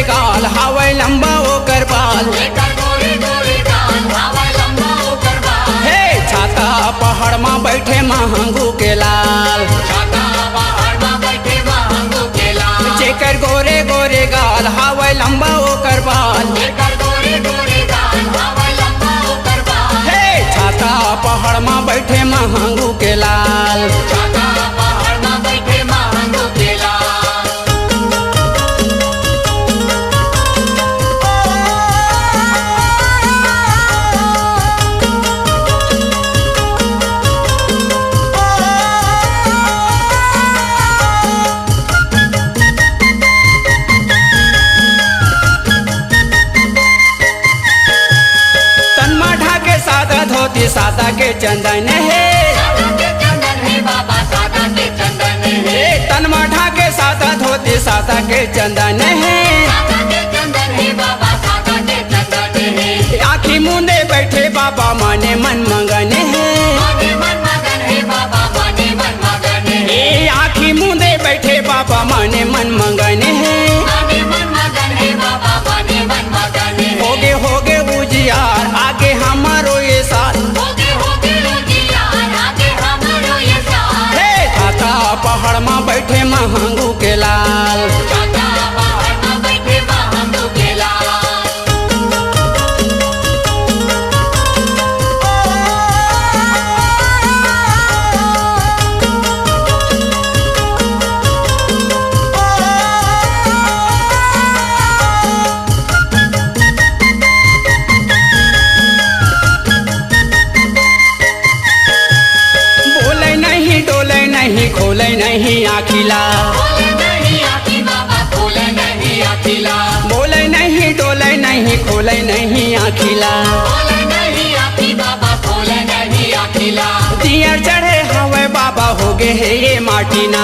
गाल हावे लंबा ओकर बाल। हे छाता पहाड़ में बैठे महंगू के लाल। जेकर गोरे गोरे गाल हावे लंबा ओकर बाल। हे छाता पहाड़ में बैठे महंगू के लाल। सादा के चंदन है तन माठा के सादा धोती सादा के चंदन है। आँखी मुंदे बैठे बाबा माने मन मगन है। आँखी मुंदे बैठे बाबा माने मन मगन है। होगे होगे उजियार आगे हमारो ये साथ। पहाड़ में बैठे महंगू के लाल। बोले नहीं डोले नहीं खोले नहीं आखिला। बोले नहीं डोले नहीं खोले नहीं आखिला। दियर चढ़े हवे बाबा हो गे है ये माटीना।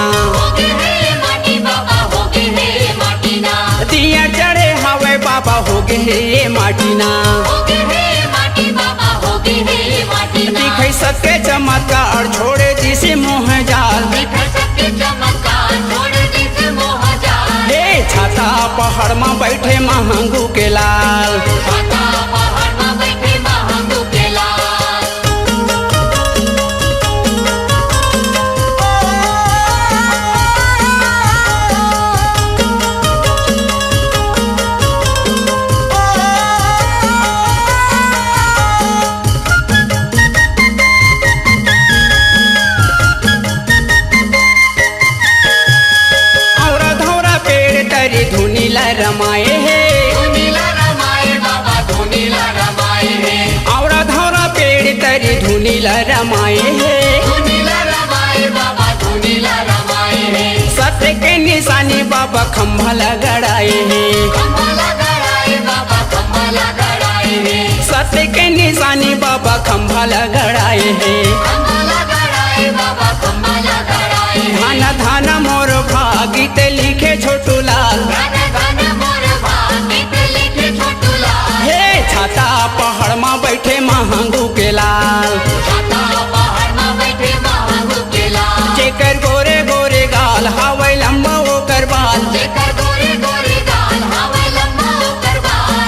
दियर चढ़े हवे बाबा हो गे है ये माटीना। दिखे सबके चमत्कार छोड़े जिसे मोह जाल। हे छाता पहाड़ में बैठे महंगू के लाल। रमाए है और धौरा पेड़ तरी धुनीला रमाए है। सत्य के निशानी बाबा खम्भा लगड़ाए है। सत्य के निशानी बाबा खम्भा लगड़ाए है। धाना धाना मोर भागीत लिखे छोटू लाल। हे छाता पहाड़ में बैठे महंगू के लाल। जेकर गोरे गोरे गाल हावे लंबा ओकर बाल।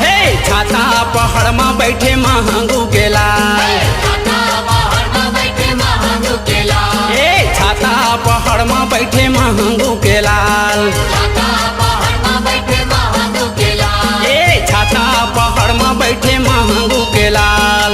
हे छाता पहाड़ में बैठे महंगू के लाल। हे छाता पहाड़ में बैठे महंगू के लाल। छाता पहाड़ में बैठे महंगू के लाल।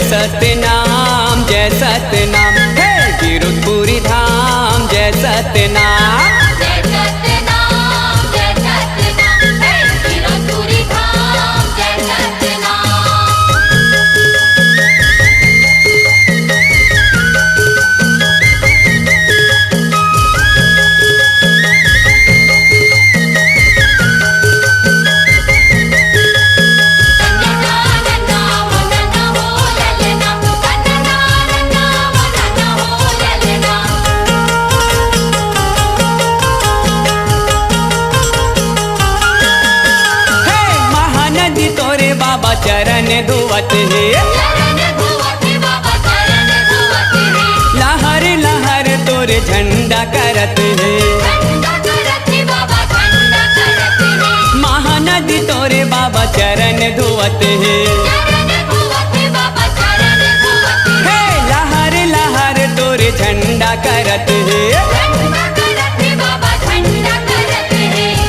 सतनाम जय सतनाम हे गिरधपुरी धाम जय सतनाम। बाबा चरण धुवत है। लहर लहर तोरे झंडा करत है। महानदी तोरे बाबा चरण धुवत है। हे लहर लहर तोरे झंडा करत है।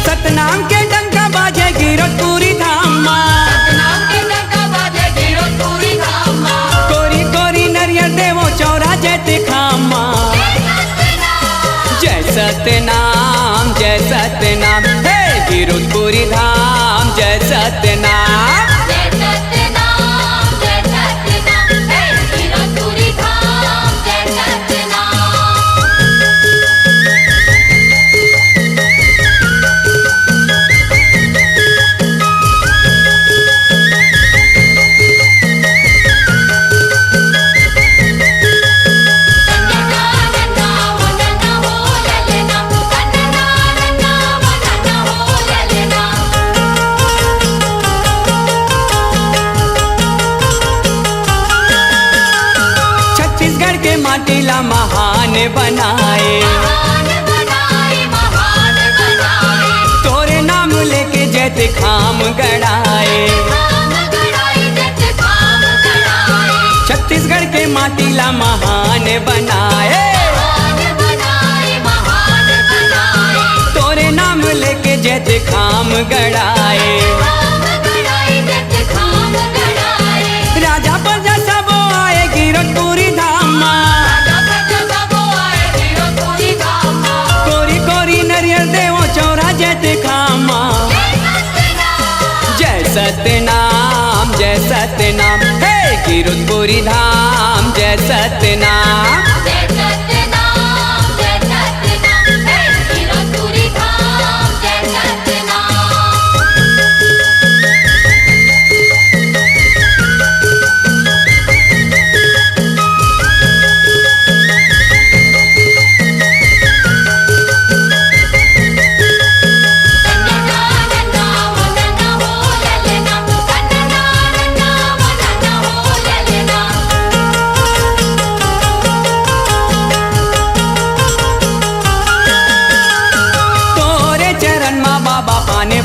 सतनाम के डंका बाजे गिरतपुरी धामा। कोरी कोरी नरियर देवो चौरा जैते खामा। जय सतनाम जय सतनाम हे गिरतपुरी धाम जय सतनाम। माटीला महान बनाए। तोरे नाम लेके जैते खाम गड़ाए। छत्तीसगढ़ के माटीला महान बनाए। तोरे नाम लेके जैते खाम गड़ाए। राजा प्रजा सब आए गिरतपुरी धामा। कोरी कोरी नरियर देवो चौरा जैते खामा। जय सतनाम हे गिरतपुरी धाम जय सतनाम।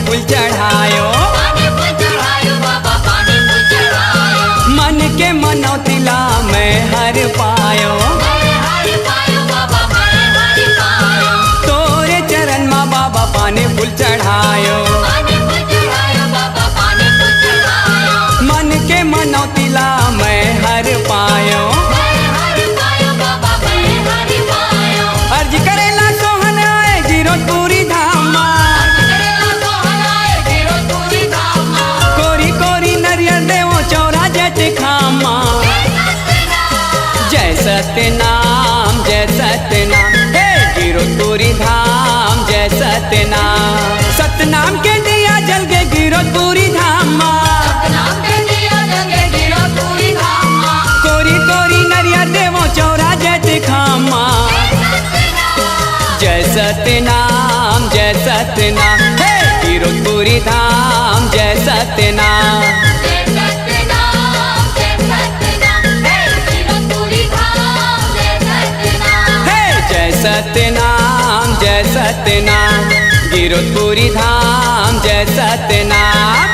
फूल चढ़ायो मन के मनौतिला मैं हर पायो। तोरे चरण माँ बाबा पाने फूल चढ़ायो। मन के मनौतिला मैं हर पायो। अर्ज करेला सोहन आए गिरतपुरी धामा। कोरी कोरी नरियर देवो चौरा जैते खामा। जय सतनाम हे गिरतपुरी धाम जय सतनाम। सतनाम के दिया जल के गिरतपुरी धामा। कोरी कोरी नरियर देवो चौरा जैते खामा। जय सतनाम हे गिरतपुरी धाम जय सतनाम। सतनाम जय सतनाम गिरतपुरी धाम जय सतनाम।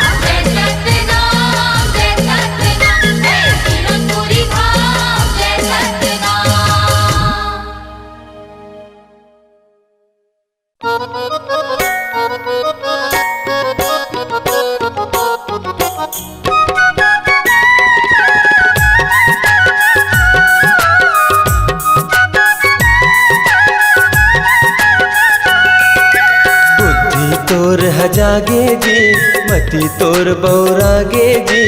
जागे जी मति तोर बौरागे जी।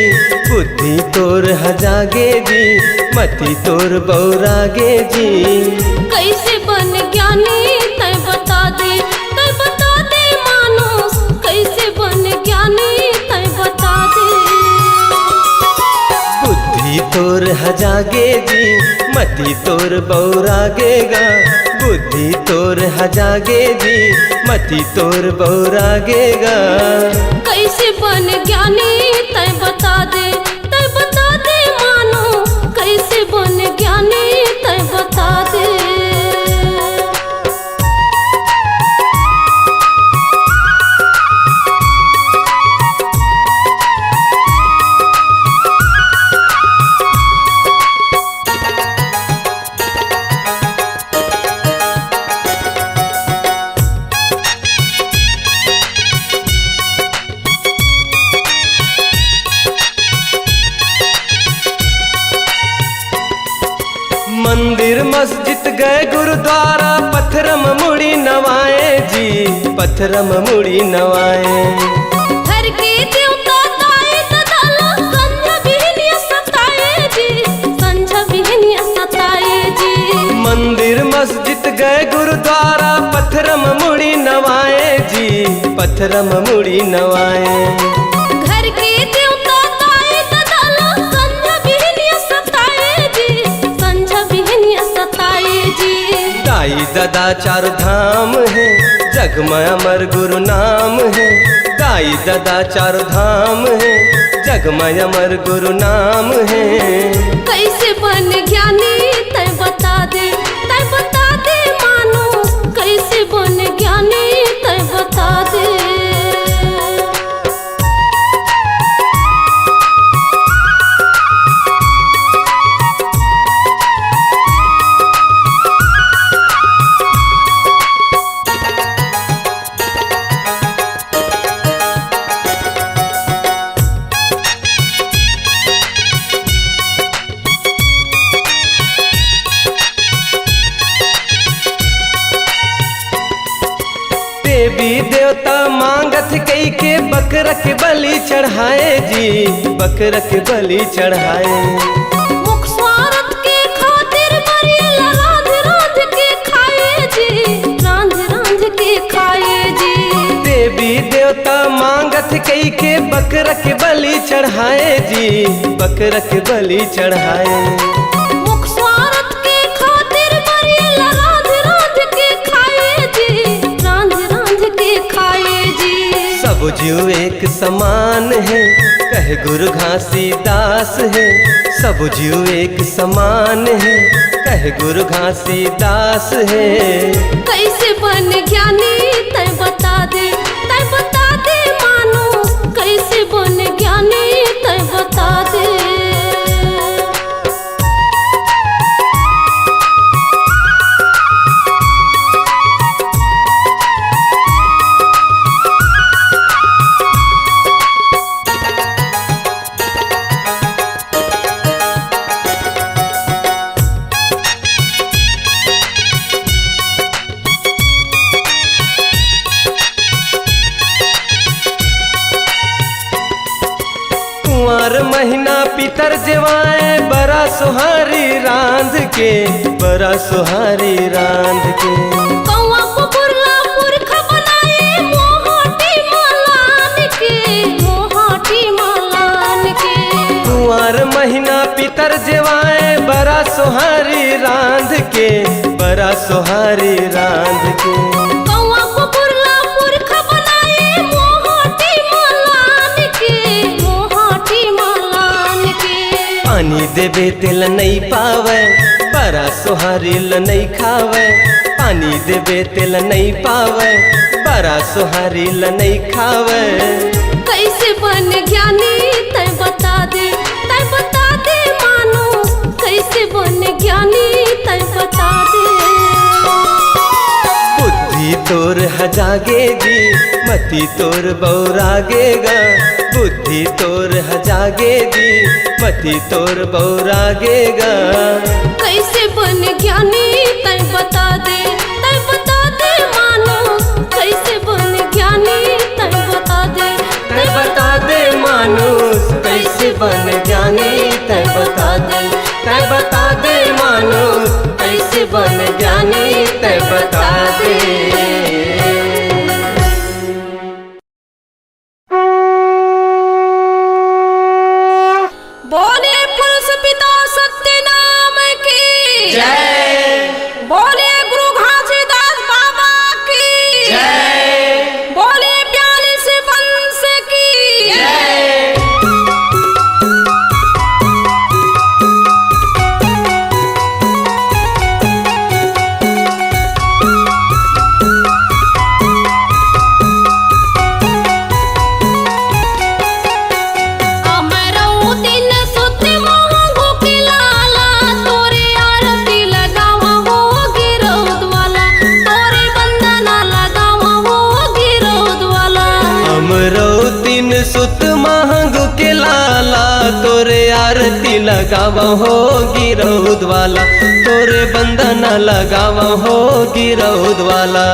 बुद्धि तोर जागे जी मति तोर बौरागे जी। कैसे बन ज्ञानी तै बता दे मानुष। कैसे बन ज्ञानी तै बता दे। बुद्धि तोर जागे जी मति तोर बौरागेगा। बुद्धि तोर जागे जी मति तोर बौरागेगा। कैसे बन ज्ञानी तै बता दे मंदिर मस्जिद गए गुरुद्वारा पत्थरम मुड़ी नवाए जी, पत्थरम मुड़ी नवाए। घर के देवता ताए तदला संझ बिहनिया सताए जी, संझ बिहनिया सताए जी। मंदिर मस्जिद गए गुरुद्वारा पत्थरम मुड़ी नवाए जी, पत्थरम मुड़ी नवाए। घर के देवता ताए तदला संझ बिहनिया सताए जी, संझ बिहनिया सताए जी। दाई दादा चार धाम है, जग में अमर गुरु नाम है। दाई दादा चार धाम है, जग में अमर गुरु नाम है। कैसे बन ज्ञानी तय बता दे, तय बता दे मानो। कैसे बन ज्ञानी तय बता दे। देवी देवता मांगत कई के बकरा के बलि चढ़ाए जी, बकरा के बलि चढ़ाए। मुख स्वार्थ के खातिर मरियला रांध रांध के खाए जी, रांध रांध के खाए जी। देवी देवता मांगत कई के बकरा के बलि चढ़ाए जी, बकरा के बलि चढ़ाए। मुख स्वार्थ के खातिर मरियला रांध रांध के खाए जी, रांध रांध के खाए जी। सब जीव एक समान है, कह गुरु घासीदास है। सब जीव एक समान है, कह गुरु घासीदास है। कैसे बन ज्ञानी तय बता दे, तय बता दे मानो। कैसे बन ज्ञानी तय बता दे। कुंवर महीना पितर जवाए बड़ा सुहारी रांध के, बड़ा सुहारी रांध के। कौआ पुरला पुरखा बनाए मोहाटी मालान के, मोहाटी मालान के। कुंवर महीना पितर जवाए बड़ा सुहारी रांध के, बड़ा सुहारी रांध के। कौआ पुरला पुरखा बनाए मोहाटी मालान के, मोहाटी मालान के। पानी देवे तिल नहीं पावे, बड़ा सुहारी ल नहीं खावे। पानी देवे तिल नहीं पावे, बड़ा सुहारी ल नहीं खावे। कैसे बन ज्ञानी तय बता दे, तय बता दे मानो। कैसे बन ज्ञानी तय बता दे। बुद्धि तोर हजागे जी, मति तोर बौरागेगा। बुद्धि तोर हजागे जी, मति तोर बौरागेगा। कैसे बन ज्ञानी तय बता दे, तय बता दे मानो। कैसे बन ज्ञानी तय बता दे, तय बता दे मानुष कैसे बन ज्ञानी। तय बता दे, तय बता दे मानुष कैसे बन ज्ञानी। तय बता दे। बोले पुरुष पिता सत्य नाम की जय। बोले गुरु घासीदास बाबा की जय। बोले 42 वंश की जय। आरती लगावा हो गिरौद वाला, तोरे बंधन लगावा हो गिरौद वाला।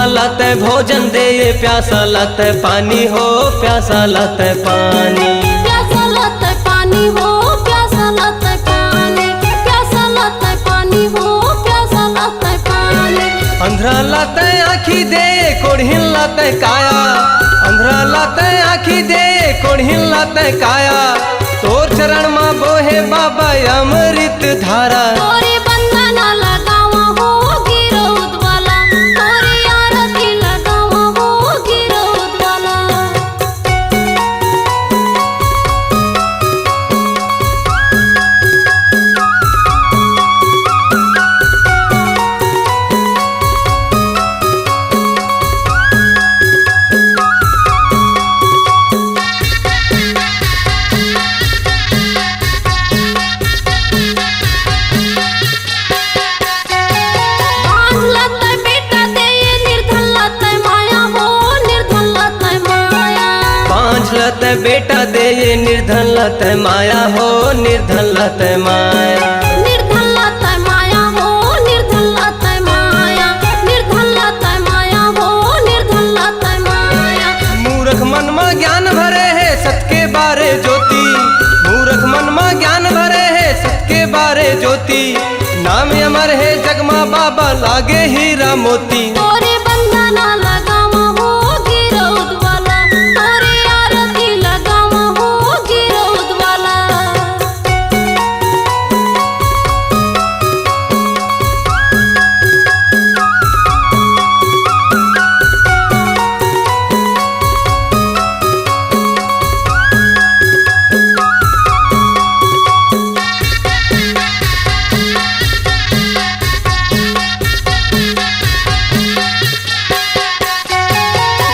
लाते भोजन दे प्यासा लाते पानी हो, प्यासा लाते पानी, प्यासा लाते पानी हो, प्यासा लाते पानी, प्यासा लाते पानी हो, प्यासा लाते पानी। अंधरा लाते आँखी दे कोढ़िन लाते काया, अंधरा लाते आँखी दे कोढ़िन लाते काया, तोर चरण माँ बोहे बाबा अमृत धारा। तोरे बंधन लगावा हो गिरौद वाला, तोरे आरती लगावा हो गिरौद वाला। लते बेटा दे ये निर्धन लते माया हो, निर्धन लते माया, निर्धन लते माया हो, निर्धन लते माया, निर्धन लते माया हो, निर्धन लते माया। मूर्ख मन में ज्ञान भरे है सत्य बारे ज्योति, मूर्ख मन में ज्ञान भरे है सत्य बारे ज्योति, नाम अमर है जगमा बाबा लागे हीरा मोती। तोरे बंधन लगावा हो गिरौद वाला, तोरे आरती लगावा हो गिरौद वाला।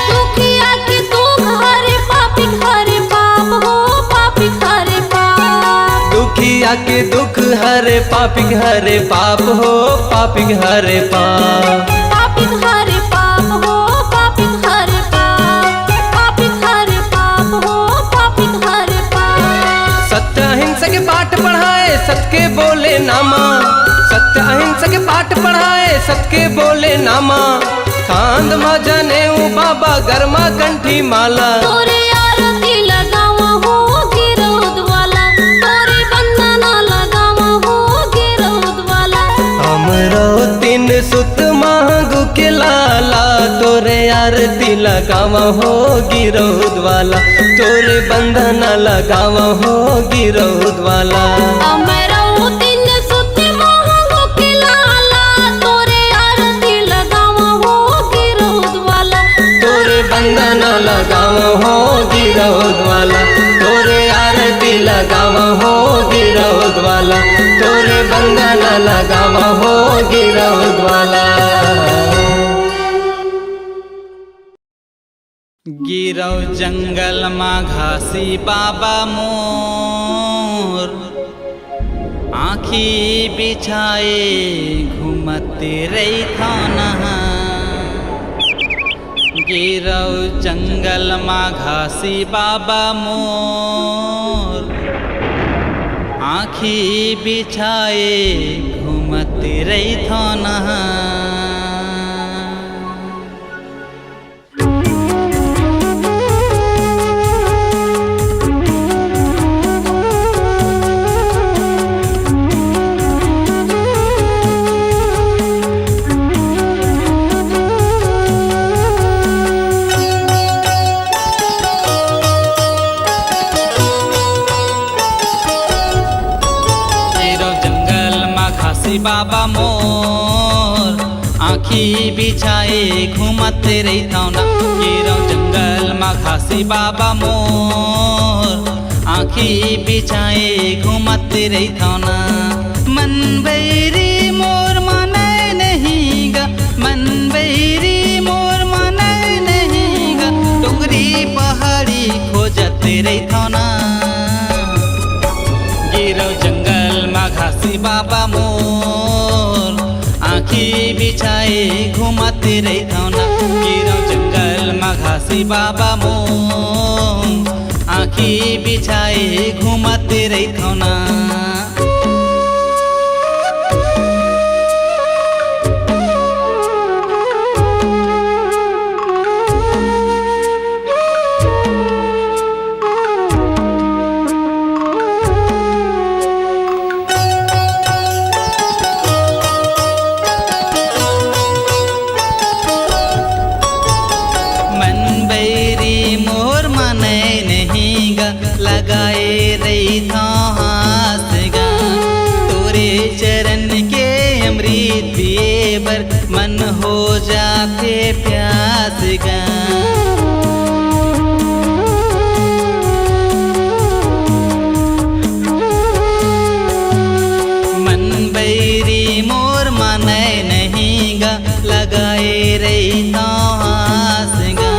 दुखिया के दुख हरे पापी हरे पाप हो, पापी हरे पाप, पापी हरे पाप हो, पापी हरे पाप, पापी हरे पाप हो, पापी हरे पाप। सत्य अहिंसा के पाठ पढ़ाए सत्य के बोले नामा, सत्य अहिंसा के पाठ पढ़ाए सत्य के बोले नामा, कांद मा जने बाबा गरमा कंठी माला। तोरे आरती लगावा हो गिरौद वाला, तोरे बंधन लगावा हो गिरौद वाला। हमरो तीन सुत मांगू के लाला, तोरे आरती लगावा हो गिरौद वाला, तोरे बंधन लगावा हो गिरौद वाला। अमरो तीन सुत मांगू के लाला, तोरे आरती लगावा हो गिरौद वाला, तोरे बंधन लगावा हो गिरौद वाला, तोरे आरती लगावा हो गिरौद वाला, तोरे बंधन लगावा हो गिरौद वाला। गिरौ जंगल माँ घासी बाबा मोर, आँखी बिछाए घूमते रही थाना। गिरौ जंगल माँ घासी बाबा मोर, आँखी बिछाए घूमते रही थाना। बाबा मोर, आँखी बिछाए घूमते रहता ना। गिरौ जंगल माँ घासी बाबा मोर, आँखी बिछाए घूमत रहिथौ ना। मन बैरी मोर माने नहीं गा, मन बैरी मोर माने नहीं गा, डोंगरी पहाड़ी खोजत रहिथौ ना। गिरौ जंगल मा घासी बाबा मोर, आँखी बिछाए घूमत रहिथौ ना। गिरौ जंगल मा घासी बाबा मोर, आँखी बिछाए घूमत रहिथौ ना। लगाए रहिथौ हाथ गा, तोरे चरण के अमृत पिए बर मन हो जाते प्यास गा। मन बैरी मोर माने नहीं गा, लगाए रहिथौ हाथ गा,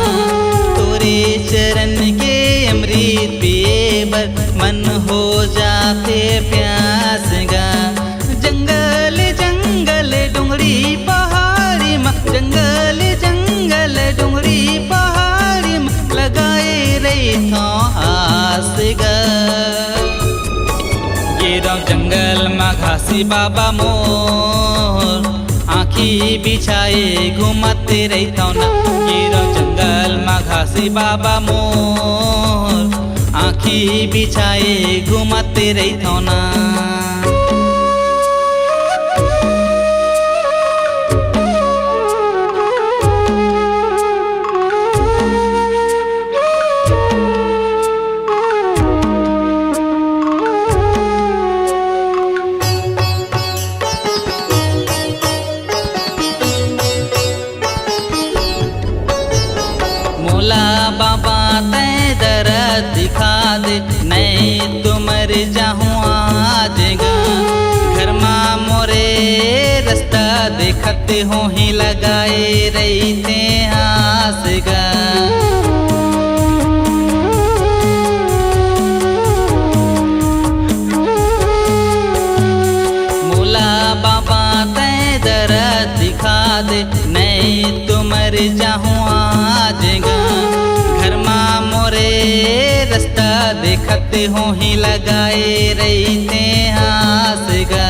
तोरे चरण के अमृत पिए मन हो जाते प्यास गा। जंगल जंगल डोंगरी पहाड़ी में, जंगल जंगल डोंगरी पहाड़ी में, लगाए रहिथौ आस गा। गिरौ जंगल मा घासी बाबा मोर, आँखी बिछाए घूमत रहिथौ ना। गिरौ जंगल मा घासी बाबा मोर, आँखी बिछाए घूमत रहिथौ ना। मोला बाबा तै दरद दिखा दे, नहीं तो मर जाऊँ आज गा। घर माँ मोरे रास्ता देखते हो ही लगाए रहते हास गा। मोला बाबा तै दरद दिखा दे, नहीं तो मर जाऊँ आज गा। घर माँ मोरे रास्ता देखते हो ही लगाए रहते हास गा।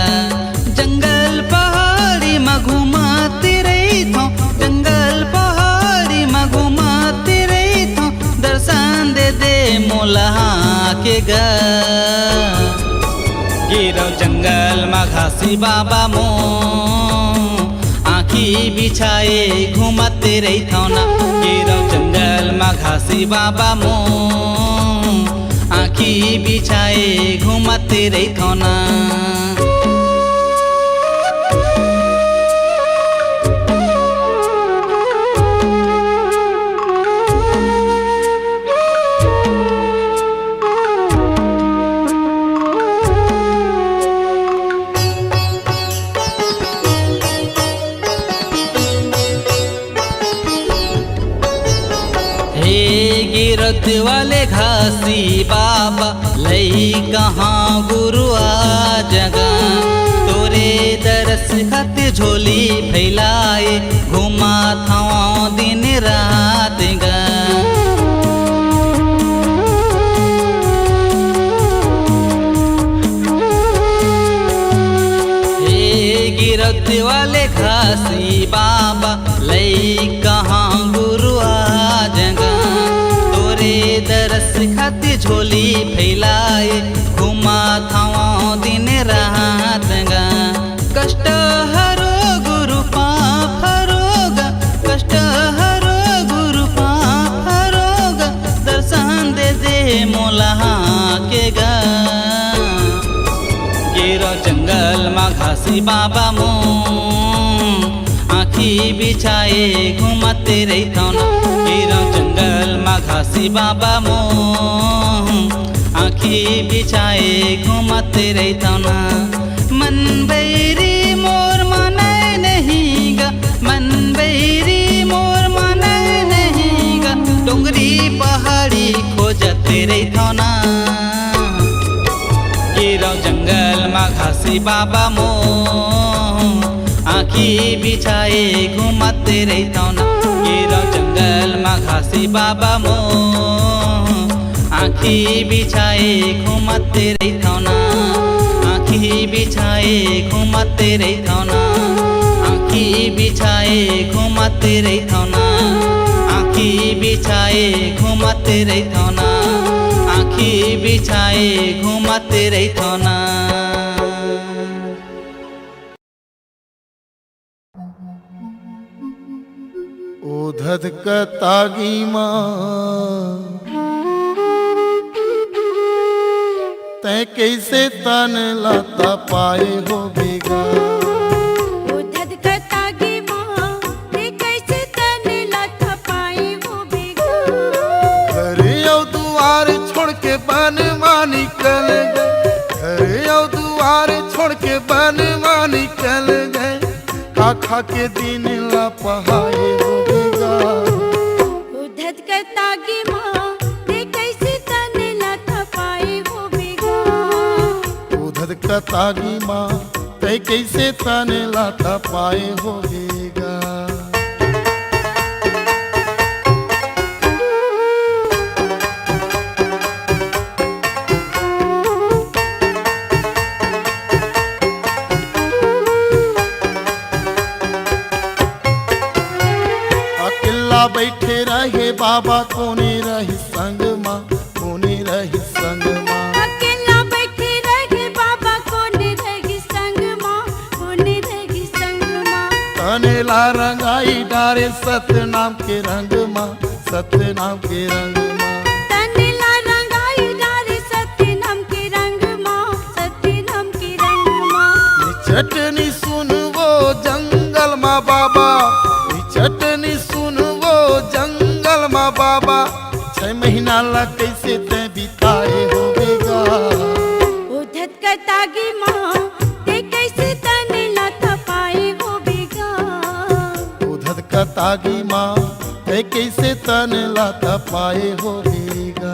जंगल पहाड़ी में घूमते रहिथौ, जंगल पहाड़ी में घूमते रहिथौ, दर्शन दे दे मोला के गा। गिरौ जंगल मा घासी बाबा मोर, आँखी बिछाए घूमत रहिथौ ना। गिरौ जंगल मा घासी बाबा मोर, आँखी बिछाए घूमत रहिथौ ना। गिरत वाले घासी बाबा लई कहाँ गुरु आ जगा, तोरे दरस खत झोली फैलाए घुमा था दिन रात गा। हे गिरत वाले घासी बाबा लई कहाँ गुरु आ जगा, दरस खाती झोली फैलाए घुमा था दिन रात गा। कष्ट हरो गुरु पाप हरोगा, कष्ट हरो गुरु पाप हरोगा, दर्शन दे दे मोला के गा। गिरौ जंगल मा घासी बाबा मोर, आँखी बिछाए घूमते रहिथौ ना। गिरौ जंगल मा घासी बाबा मोर, आँखी बिछाए घूमत रहता ना मन बैरी मोर माने नहीं गा मन बैरी मोर माने नहीं गा डोंगरी पहाड़ी खोजत रहता ना गिरौ जंगल मा घासी बाबा मो आँखी बिछाए घूमत रहता ना गिरौ जंगल मा घासी बाबा मो आँखी बिछाए घूमत रहता ना आँखी बिछाए घूमत रहता ना आँखी बिछाए घूमत रहता ना आँखी बिछाए घूमत रहता ना आँखी बिछाए घूमत रहता ना ओ धधकतागी माँ तै कैसे तन लाता पाए हो बेगा ओ धधकतागी माँ ते कैसे तन लाता पाए हो बेगा घर औ दुआर छोड़ के बन माँ निकल गए घर औ दुआर छोड़ के बन माँ निकल गए खा के दिन ला पहाए हो बेगा ओ धधकतागी माँ ते कैसे तन लाता पाए हो बेगा धधकतागी माँ तै कैसे तन लाता पाए हो बेगा अकेला बैठे रहे बाबा कोने रही संग माँ कोने रही संग माँ अकेला बैठे रहे बाबा कोने रही संग माँ कोने रही संग माँ तनेला रंगाई डारे सत्य नाम के रंग माँ सत्य नाम के रंग माँ तनेला रंगाई डारे सत्य नाम के रंग माँ सत्य नाम के रंग माँ चटनी सुन वो जंगल माँ बाबा चटनी सुन वो जंगल माँ बाबा 6 महीना ला कैसे ते बिताए हो बेगा ओ धधकतागी माँ ते कैसे तने लाता पाए हो बेगा ओ धधकतागी माँ ते कैसे तन लाता पाए हो बेगा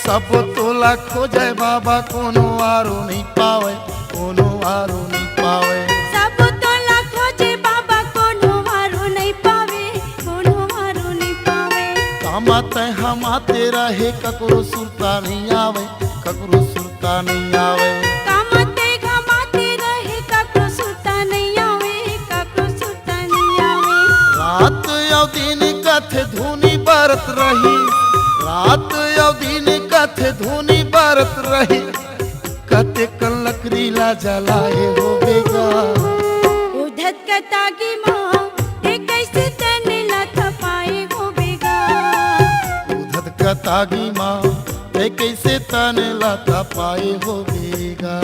सब तोला खोजे बाबा कोनो आरो नहीं पावे कोनो आरो नहीं पावे सब तोला खोजे बाबा कोनो हारो नहीं पावे कोनो हारो नहीं पावे कामा तै हम आते रहे ककरो सुरता नहीं आवे ककरो सुरता नहीं आवे कामते घमाते रहे ककरो सुरता नहीं आवे ककरो सुरता नहीं आवे रात या दिन कथे धुनी बरत रही रात या दिन कथे धुनी बरत रही कते कल लकड़ी ला जलाए हो बेगा ओ धधकतागी माँ ते कैसे तने लाता पाए हो बेगा धधकतागी माँ ते कैसे तन लाता पाए हो बेगा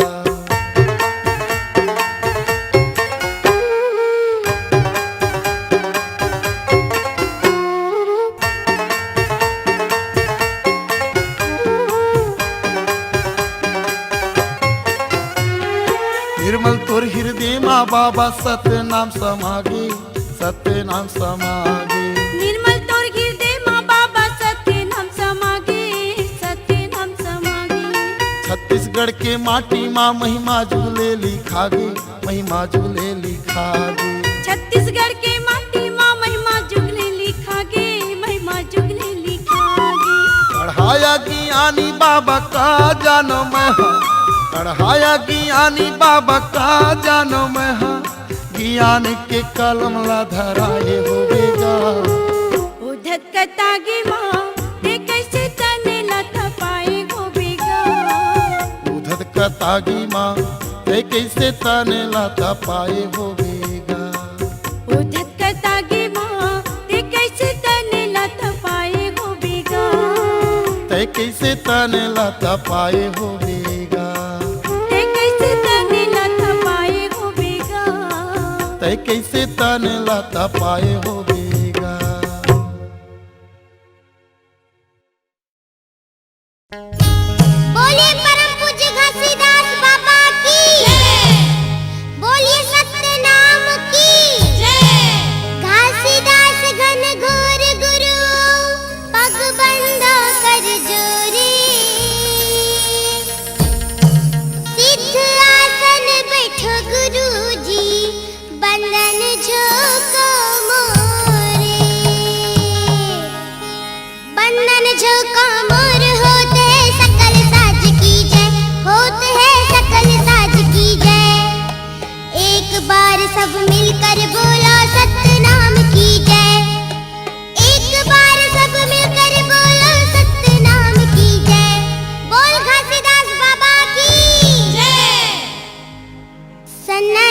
निर्मल तोर हृदय माँ बाबा सत्य नाम समागे सत्य नाम समागे निर्मल तोर हृदय माँ बाबा सत्य नाम समागे सत्य नाम समागे छत्तीसगढ़ के माटी माँ महिमा झूले लिखागे महिमा झूले लिखागे छत्तीसगढ़ के माटी माँ महिमा जुगले लिखागे महिमा जुगले लिखागे पढ़ाया ज्ञानी बाबा का जानो मैं हाँ पढ़ाया ज्ञानी बाबा का जानो मैं हाँ ज्ञान के कलम ला धराए हो बेगा ओ धधकतागी माँ ते कैसे तने लाता पाए हो बेगा धधकतागी माँ ते कैसे तने लाता पाए हो बेगा ओ धधकतागी माँ ते कैसे तने लाता पाए हो बेगा ते कैसे तन लाता पाए हो बेगा, ते कैसे तने लाथा पाए हो बेगा, तय कैसे तन लाता पाए हो बेगा। बोलिए परम पूज्य घासीदास बाबा की जय, बोलिए सत्य नाम की जय। घासीदास घन घोर गुरु पग बंधा कर जोरे, सिद्ध आसन बैठो गुरु जी बंधन झोको मोरे, बंधन झोको मोर होते हैं सकल साज की जय, होते हैं सकल साज की जय। एक बार सब मिलकर बोलो सत्य नाम की जय, एक बार सब मिलकर बोलो सत्य नाम की जय। बोल घासीदास बाबा की जय। सन्ना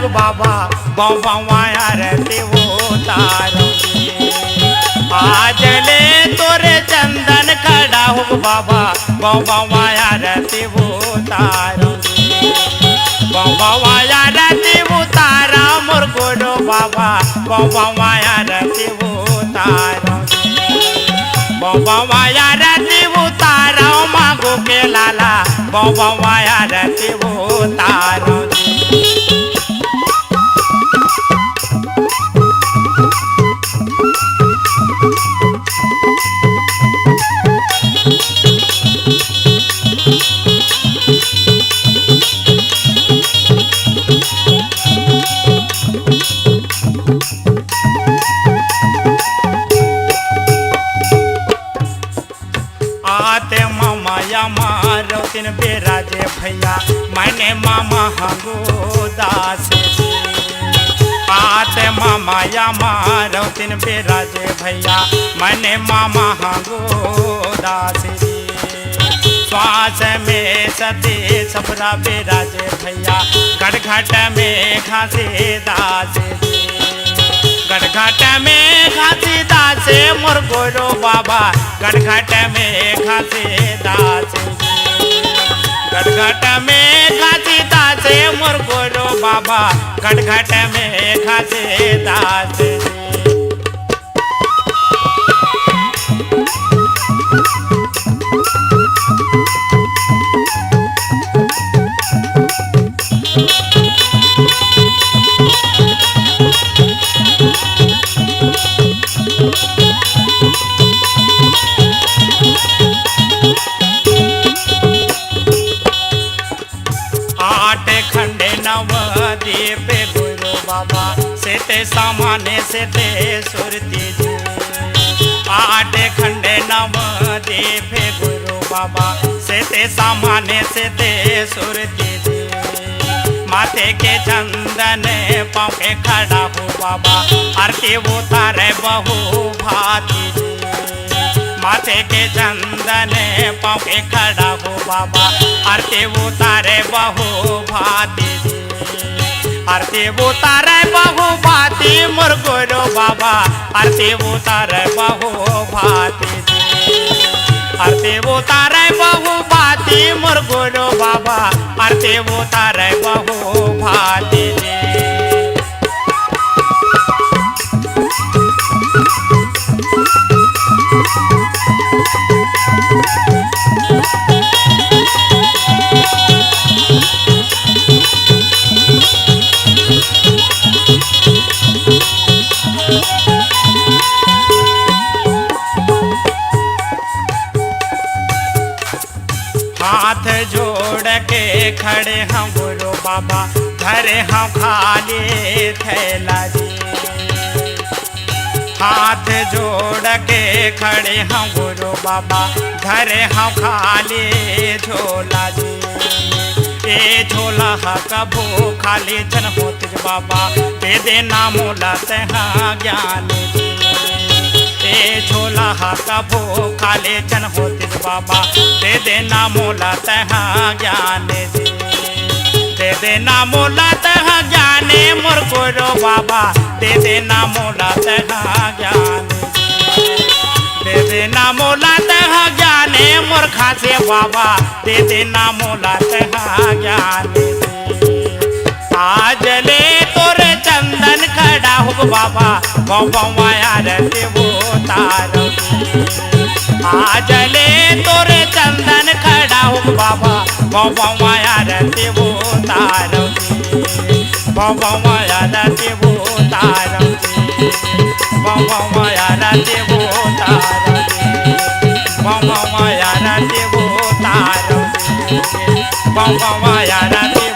हुक बाबा बवाया रहते वो तारो आज ले तोरे चंदन खड़ा हुक बाबा बवाया रहते वो तारो बवाया रहते वो तारा मोर गोरो बाबा बवाया रहते वो तारो बवाया रहते वो तारा मांगो के लाला बवाया रहते वो तारो आते मामा या मारो तीन बेराजे भैया मैंने मामा हंगो दास आते मामा या मारो तीन बेराजे भैया मैंने मामा हंगो दास श्वास में सती सपरा बेराजे भैया गड़घट में घासे दास गड़घट में घासी दासे मोर गोरो बाबा गड़घट में घासी दासे गड़घट में घासी दासे मोर गोरो बाबा गड़घट में घासी दासे आठ खंडे नवदीप गुरु बाबा से ते सामाने से ते सुरती जी आठ खंडे नवदीप गुरु बाबा से ते सामाने से ते सुरती जी माथे के चंदन पाँव के खड़ा हो बाबा आरती उतारे बहु भाती जी माथे के चंदन पाँव के खड़ा हो बाबा आरती उतारे बहु भाती आरती उतारे बहु भाती मोर गोरो बाबा आरती उतारे बहु भाती आरती उतारे बहु भाती मोर गोरो बाबा आरती उतारे बहु भाती हाथ जोड़ के खड़े हम गुरु बाबा धरे हम खाली थैला जी हाथ जोड़ के खड़े हम गुरु बाबा धरे हम खाली झोला जी ए झोला कभू खाली जन होत बाबा दे देना मोला तहाँ ज्ञान जी ए झोला कभू खाली जन होत बाबा दे देना मोला तहाँ ज्ञान जी दे देना मोला तहाँ ज्ञाने मोर गोरो बाबा दे देना मोला तहाँ ज्ञान दे देना मोला तहाँ ज्ञाने मोर खासे बाबा दे देना मोला तहाँ ज्ञान आज ले तोरे चंदन खड़ा हो बाबा बवाया रहते वो तारो आज ले तोरे चंदन खड़ा हो बाबा बवाया रहते वो तारो बवाया रहते वो तारो बवाया रहते वो तारो बवाया रहते वो तारो बवाया रहते